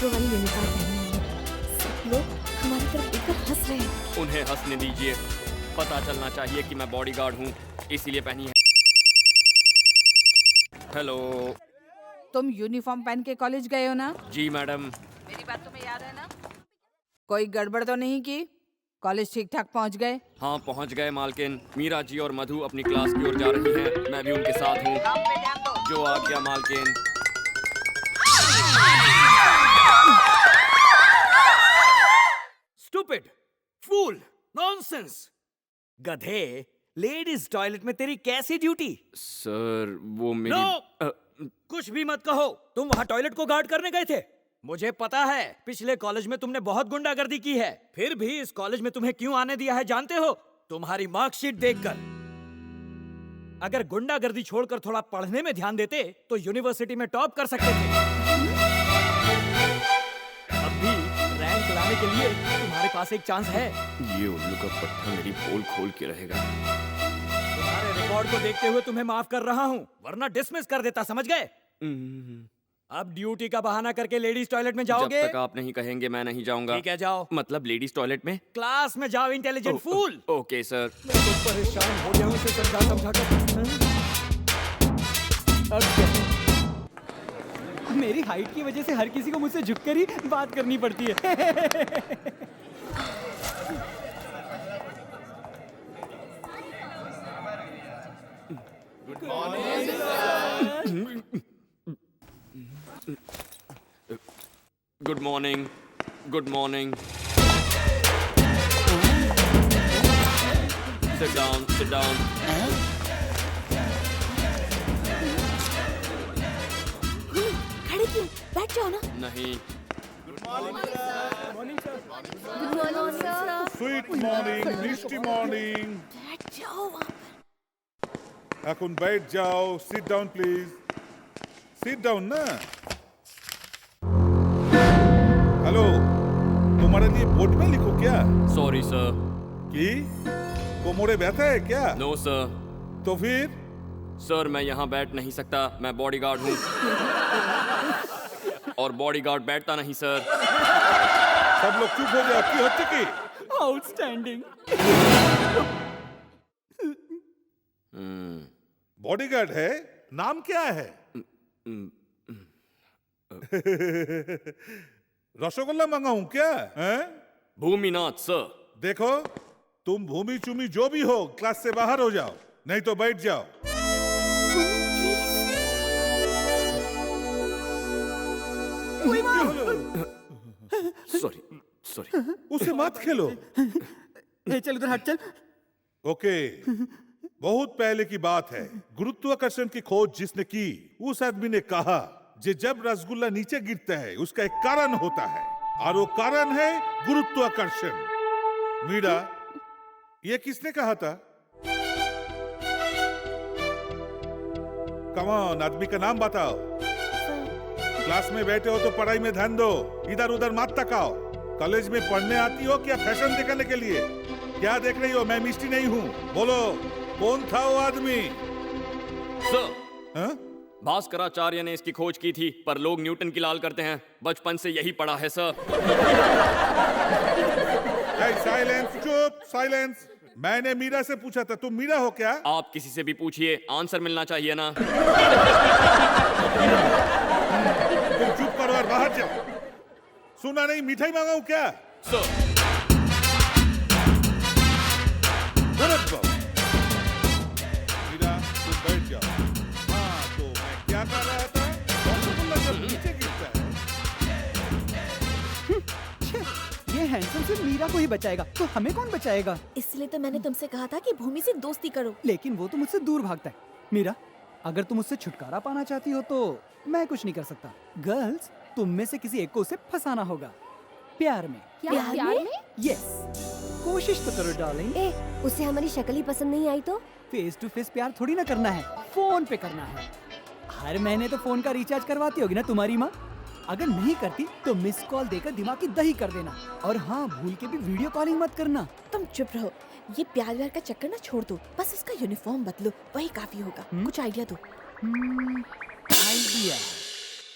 Metro वाली uniform पहनी है। सब लोग हमारी तरफ देखकर हंस रहे हैं। उन्हें हंसने दीजिए, पता चलना चाहिए कि मैं बॉडीगार्ड हूँ, इसीलिए पहनी है। हेलो। तुम यूनिफॉर्म पहन के कॉलेज गए हो ना? जी मैडम। मेरी बात तुम्हें याद है ना? कोई गड़बड़ तो नहीं की? कॉलेज ठीक ठाक पहुंच गए? हाँ पहुँच गए मालकिन। मीरा जी और मधु अपनी क्लास की ओर जा रही हैं, मैं भी उनके साथ हूँ। काम पे ध्यान दो। जो आ गया मालकिन। स्टूपिड, फूल, नॉनसेंस, गधे। लेडीज टॉयलेट में तेरी कैसी ड्यूटी? सर वो मेरी नो! कुछ भी मत कहो। तुम वहाँ टॉयलेट को गार्ड करने गए थे। मुझे पता है पिछले कॉलेज में तुमने बहुत गुंडागर्दी की है, फिर भी इस कॉलेज में तुम्हें क्यों आने दिया है जानते हो? तुम्हारी मार्कशीट देखकर। अगर गुंडागर्दी छोड़कर थोड़ा पढ़ने में ध्यान देते तो यूनिवर्सिटी में टॉप कर सकते थे। अब भी रैंक लाने के लिए तुम्हारे पास एक चांस है। ये उल्लू का पट्टा मेरी पोल खोल के रहेगा। तुम्हारे रिकॉर्ड को देखते हुए तुम्हें माफ कर रहा हूँ, वरना डिसमिस कर देता, समझ गए? अब ड्यूटी का बहाना करके लेडीज टॉयलेट में जाओगे? जब तक आप नहीं कहेंगे मैं नहीं जाऊंगा। ठीक है जाओ। मतलब लेडीज टॉयलेट में? क्लास में जाओ इंटेलिजेंट फूल। Okay sir. मैं तो परेशान हो गया हूँ इसे समझा कर। अब क्या? मेरी हाइट की वजह से हर किसी को मुझसे झुककर ही बात करनी पड़ती है। Good morning. Good morning. Sit down, sit down. खड़े क्यों? बैठ जाओ ना। नहीं। Good morning sir. Sweet morning, মিষ্টি মর্নিং। बैठ जाओ वहाँ पर। এখন बैठ जाओ, sit down please. Sit down ना। हेलो, तुम्हारे लिए बोर्ड में लिखो क्या? Sorry sir. कि कोमरे बैठा है क्या? No sir. तो फिर? सर मैं यहाँ बैठ नहीं सकता, मैं बॉडीगार्ड हूँ। और बॉडीगार्ड बैठता नहीं सर। सब लोग चुप हो जाओ। की होती की? आउटस्टैंडिंग। बॉडीगार्ड है? नाम क्या है? रसगुल्ला मंगाऊं क्या? हैं? भूमिनाथ सर। देखो, तुम भूमि चूमी जो भी हो, क्लास से बाहर हो जाओ, नहीं तो बैठ जाओ। Sorry sorry. उसे मत खेलो। चल उधर हट चल। ओके, बहुत पहले की बात है। गुरुत्वाकर्षण की खोज जिसने की, उस आदमी ने कहा कि जब रसगुल्ला नीचे गिरता है उसका एक कारण होता है, और वो कारण है गुरुत्वाकर्षण। मीरा, ये किसने कहा था? कम ऑन, आदमी का नाम बताओ। क्लास में बैठे हो तो पढ़ाई में ध्यान दो, इधर उधर मत तकाओ। कॉलेज में पढ़ने आती हो क्या फैशन दिखाने के लिए? क्या देख रही हो? मैं मिस्टी नहीं हूँ। बोलो, कौन था वो आदमी? सर, हाँ? भास्कराचार्य ने इसकी खोज की थी, पर लोग न्यूटन की लाल करते हैं। बचपन से यही पढ़ा है सर। साइलेंस, चुप, साइलेंस। मैंने मीरा से पूछा था, तुम मीरा हो क्या? आप किसी से भी पूछिए, आंसर मिलना चाहिए ना। तुम चुप करो और बाहर जाओ। सुना नहीं, मिठाई मंगाऊं क्या? सर। मीरा, तुम बैठ जाओ। हाँ, तो मैं क्या कर रहा था? रसगुल्ला जब नीचे गिरता है। ये हैंडसम से मीरा को ही बचाएगा, तो हमें कौन बचाएगा? इसलिए तो मैंने तुमसे कहा था कि भूमि से दोस्ती करो। लेकिन वो तो मुझसे दूर भागता है। मीरा, अगर तुम उससे छुटकारा पाना चाहती हो तो मैं कुछ नहीं कर सकता। गर्ल्स, तुम में से किसी एक को उसे फंसाना होगा प्यार में। प्यार में? यस, कोशिश तो करो डार्लिंग। उसे हमारी शक्ल ही पसंद नहीं आई तो? फेस टू फेस प्यार थोड़ी ना करना है, फोन पे करना है। हर महीने तो फोन का रिचार्ज करवाती होगी ना तुम्हारी माँ? अगर नहीं करती तो मिस कॉल देकर दिमाग की दही कर देना। और हाँ, भूल के भी वीडियो कॉलिंग मत करना। तुम चुप रहो। ये प्यार व्यार का चक्कर ना छोड़ दो, बस उसका यूनिफॉर्म बदलो, वही काफी होगा। कुछ आइडिया दो। आइडिया,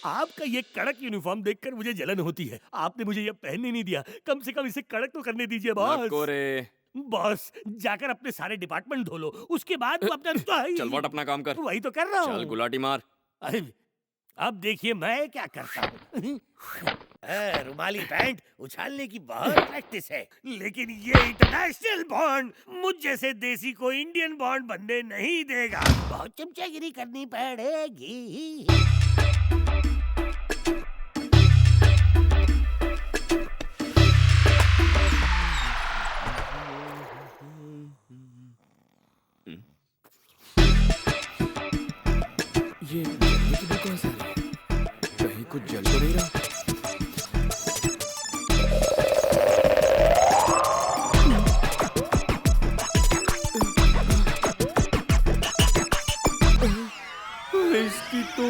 आपका ये कड़क यूनिफॉर्म देखकर मुझे जलन होती है। आपने मुझे ये पहनने नहीं दिया, कम से कम इसे कड़क तो करने दीजिए बॉस। नको रे। बॉस जाकर अपने सारे डिपार्टमेंट धो लो, उसके बाद वो अपना चल वॉट अपना काम कर। वही तो कर रहा चल हूँ। गुलाटी मार। अरे, अब देखिए मैं क्या करता हूँ। रुमाली पैंट उछालने की बहुत प्रैक्टिस है, लेकिन ये इंटरनेशनल बॉन्ड मुझ जैसे देसी को इंडियन बॉन्ड बनने नहीं देगा। बहुत चमचागिरी करनी पड़ेगी। ये जलने की भी कौन सा है? कहीं कुछ जल तो नहीं रहा। इसकी तो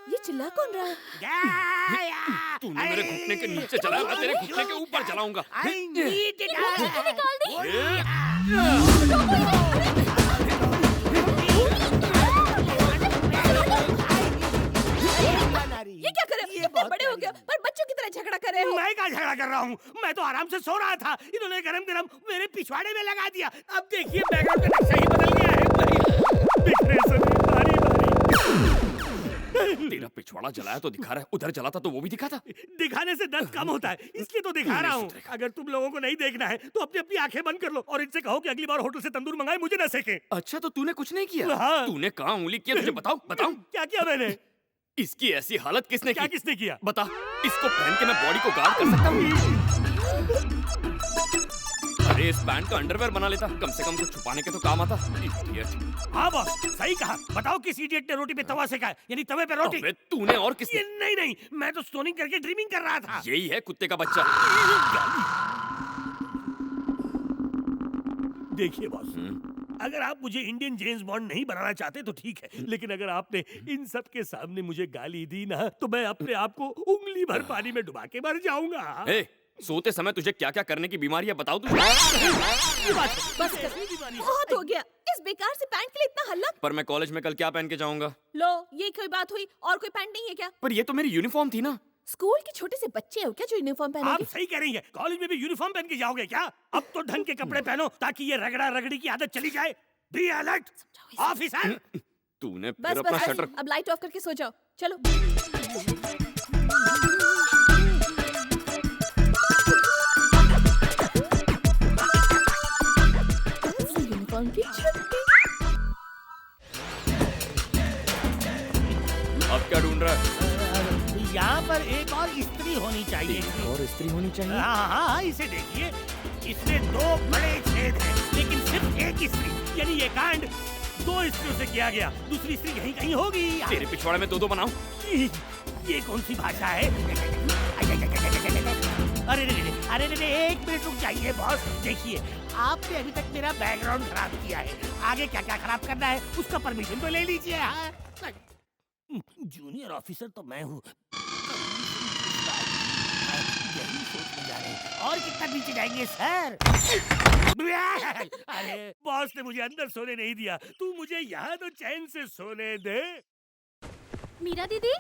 ये चिल्ला कौन रहा है? तूने मेरे घुटने के नीचे चलाया, मैं तेरे घुटने के ऊपर चलाऊंगा। ये क्या कर रहे हो? इतने बड़े हो गए हो, पर बच्चों की तरह झगड़ा कर रहे हो। मैं क्या झगड़ा कर रहा हूँ? मैं तो आराम से सो रहा था, इन्होंने गरम गरम मेरे पिछवाड़े में लगा दिया। अब देखिए बैकग्राउंड का नक्शा ही बदल गया है। बिखरे सभी बारी बारी। तेरा पिछवाड़ा जलाया तो दिखा रहा है, उधर जला था तो वो भी दिखा था। दिखाने से दर्द कम होता है, इसलिए तो दिखा रहा हूँ। अगर तुम लोगों को नहीं देखना है तो अपनी अपनी आंखें बंद कर लो और इनसे कहो कि अगली बार होटल से तंदूर मंगाए, मुझे ना सेके। अच्छा तो तूने कुछ नहीं किया? हाँ। तूने कहाँ उंगली किया? तुझे बताऊं? बताऊं? क्या किया मैंने? इसकी ऐसी हालत किसने क्या की? किसने किया? बता, इसको पहन के मैं बॉडी को गार्ड कर सकता हूँ? अरे इस पैंट का अंडरवेयर बना लेता, कम से कम कुछ छुपाने के तो काम आता। Idiot। हाँ बॉस, सही कहा। बताओ किस इडियट ने रोटी पे तवा सेका है, यानी तवे पे रोटी। अबे तूने और किसने? ये नहीं नहीं, मैं तो स्टोनिंग करके ड्रीमिंग कर रहा था। यही है कुत्ते का बच्चा। देखिए बॉस, अगर आप मुझे इंडियन जेम्स बॉन्ड नहीं बनाना चाहते तो ठीक है, लेकिन अगर आपने इन सब के सामने मुझे गाली दी ना, तो मैं अपने आप को उंगली भर पानी में डुबा के मर जाऊंगा। ए, सोते समय तुझे क्या क्या करने की बीमारी है बताओ तुझे? बस कर, बहुत हो गया। इस बेकार से पैंट के लिए इतना हल्ला। पर मैं कॉलेज में कल क्या पहन के जाऊंगा? लो, ये कोई बात हुई? और कोई पैंट नहीं है क्या? पर ये तो मेरी यूनिफॉर्म थी ना। स्कूल के छोटे से बच्चे हो क्या जो यूनिफॉर्म आप पहनोगे? सही कह रही हैं। कॉलेज में भी यूनिफॉर्म पहन के जाओगे क्या? अब तो ढंग के कपड़े पहनो ताकि ये रगड़ा रगड़ी की आदत चली जाए। Be alert officer. तूने बस फिर अपना बस, शटर। अब लाइट ऑफ करके सो जाओ। चलो। यूनिफॉर्म की छुट्टी। अब क्या ढूंढ रहा है? यहाँ पर एक और स्त्री होनी चाहिए। और स्त्री होनी चाहिए। हाँ हाँ हाँ, इसे देखिए, इसमें 2 बड़े छेद हैं, लेकिन सिर्फ एक स्त्री, यानी ये कांड 2 स्त्रियों से किया गया। दूसरी स्त्री कहीं कहीं होगी। तेरे पिछवाड़े में 2-2 बनाऊं? ये कौन सी भाषा है? अरे रे, 1 मिनट रुक जाइए बॉस। देखिए, आपने अभी तक मेरा बैकग्राउंड खराब किया है, आगे क्या क्या खराब करना है उसका परमिशन तो ले लीजिए। हाँ? जूनियर ऑफिसर तो मैं हूँ। यही सोचने जा रहे हैं। और कितना नीचे जाएंगे सर? अरे बॉस ने मुझे अंदर सोने नहीं दिया, तू मुझे यहाँ तो चैन से सोने दे। मीरा दीदी,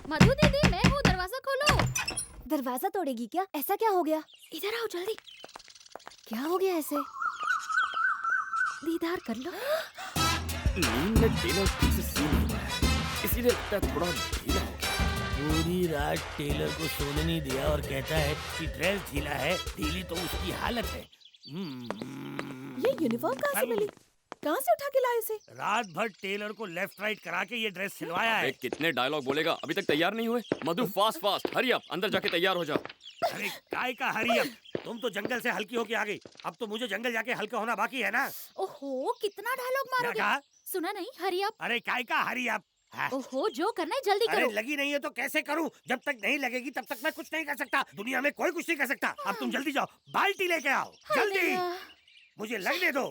मधु दीदी, मैं हूँ, दरवाजा खोलो। दरवाजा तोड़ेगी क्या? ऐसा क्या हो गया? इधर आओ जल्दी। क्या हो गया ऐसे? दीदार कर लो। नींद में टेलर ठीक से सो नहीं पाया, इसीलिए लगता है थोड़ा ढीला हो गया। पूरी रात टेलर को सोने नहीं दिया और कहता है कि ड्रेस ढीला है। ढीली तो उसकी हालत है। ये यूनिफॉर्म कहाँ से मिली? कहाँ से उठा के लाए इसे? रात भर टेलर को लेफ्ट राइट करा के ये ड्रेस सिलवाया है। कितने डायलॉग बोलेगा, अभी तक तैयार नहीं हुए? मधु फास्ट हरी अप, अंदर जाके तैयार हो जा। अरे काय का हरी अप? तुम तो जंगल से हल्की होके आ गई, अब तो मुझे जंगल जाके हल्का होना बाकी है ना। ओहो, कितना डायलॉग क्या मारोगे? कहा? सुना नहीं? Hurry up. अरे काय का हरी अप? हाँ। ओहो, जो करना है जल्दी अरे करो। लगी नहीं है तो कैसे करूं? जब तक नहीं लगेगी तब तक मैं कुछ नहीं कर सकता। दुनिया में कोई कुछ नहीं कर सकता। अब तुम जल्दी जाओ, बाल्टी लेके आओ, जल्दी। मुझे लगने दो।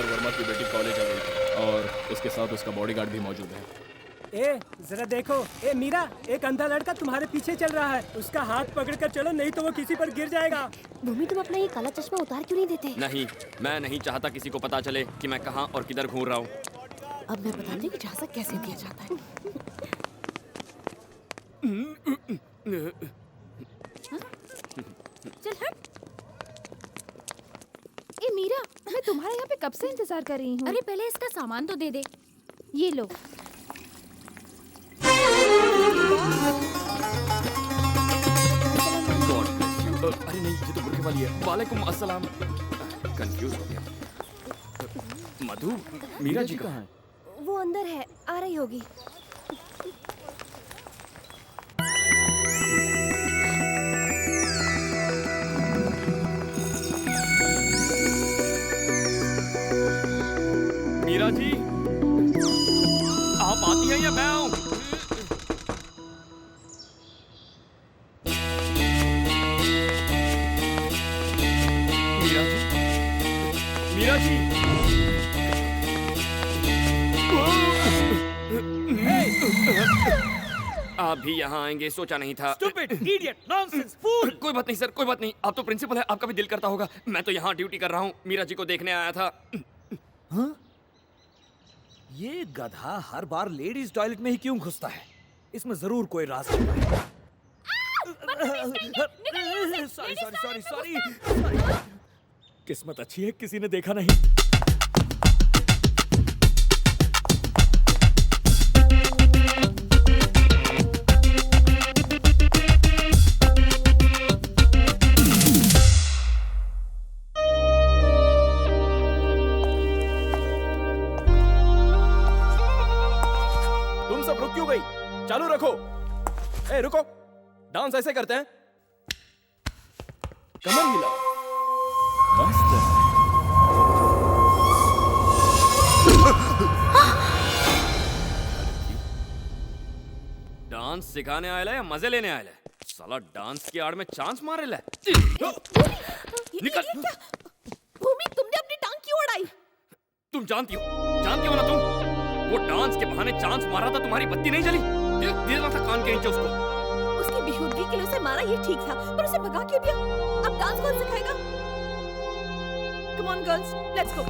समर वर्मा की बेटी कॉलेज आ गई थी और उसके साथ उसका बॉडीगार्ड भी मौजूद है। ए जरा देखो, ए मीरा, एक अंधा लड़का तुम्हारे पीछे चल रहा है, उसका हाथ पकड़कर चलो, नहीं तो वो किसी पर गिर जाएगा। भूमि तुम अपना ये काला चश्मा उतार क्यों नहीं देते? नहीं, मैं नहीं चाहता किसी को पता चले कि मैं कहाँ और किधर घूम रहा हूँ। अब मैं बताती हूँ कि झांसा कैसे दिया जाता है। चल हट। ए मीरा, मैं तुम्हारे यहाँ पे कब से इंतजार कर रही हूँ। अरे पहले इसका सामान तो दे दे। ये लो। अरे नहीं, ये तो बुरखे वाली है। वालेकुम अस्सलाम। कंफ्यूज हो गया। मधु, मीरा जी कहाँ है? वो अंदर है, आ रही होगी। मीरा जी, आप आती हैं या मैं आऊं? मीरा जी, मीरा जी। आप भी यहाँ आएंगे सोचा नहीं था। Stupid, idiot, nonsense, fool! कोई बात नहीं सर, कोई बात नहीं। आप तो प्रिंसिपल है, आपका भी दिल करता होगा। मैं तो यहाँ ड्यूटी कर रहा हूँ, मीरा जी को देखने आया था। हाँ? ये गधा हर बार लेडीज टॉयलेट में ही क्यों घुसता है? इसमें जरूर कोई राज छिपा है। Sorry sorry sorry sorry. किस्मत अच्छी है, किसी ने देखा नहीं। तुम सब रुक क्यों गई? चालू रखो। ए रुको, डांस ऐसे करते हैं। कमर हिला। मस्त है। डांस सिखाने आया या मजे लेने आया? साला डांस की आड़ में चांस मारे ले। निकल। भूमि, तुमने अपनी टांग क्यों उड़ाई? तुम जानती हो ना तुम? वो डांस के बहाने चांस मारा था, तुम्हारी बत्ती नहीं जली? दे देना था कान के नीचे उसको। उसकी बेहूदगी के लिए उसे मारा ये ठीक था, पर उसे भगा क्यों दिया? अब डांस कौन सिखाएगा? Come on girls, let's go.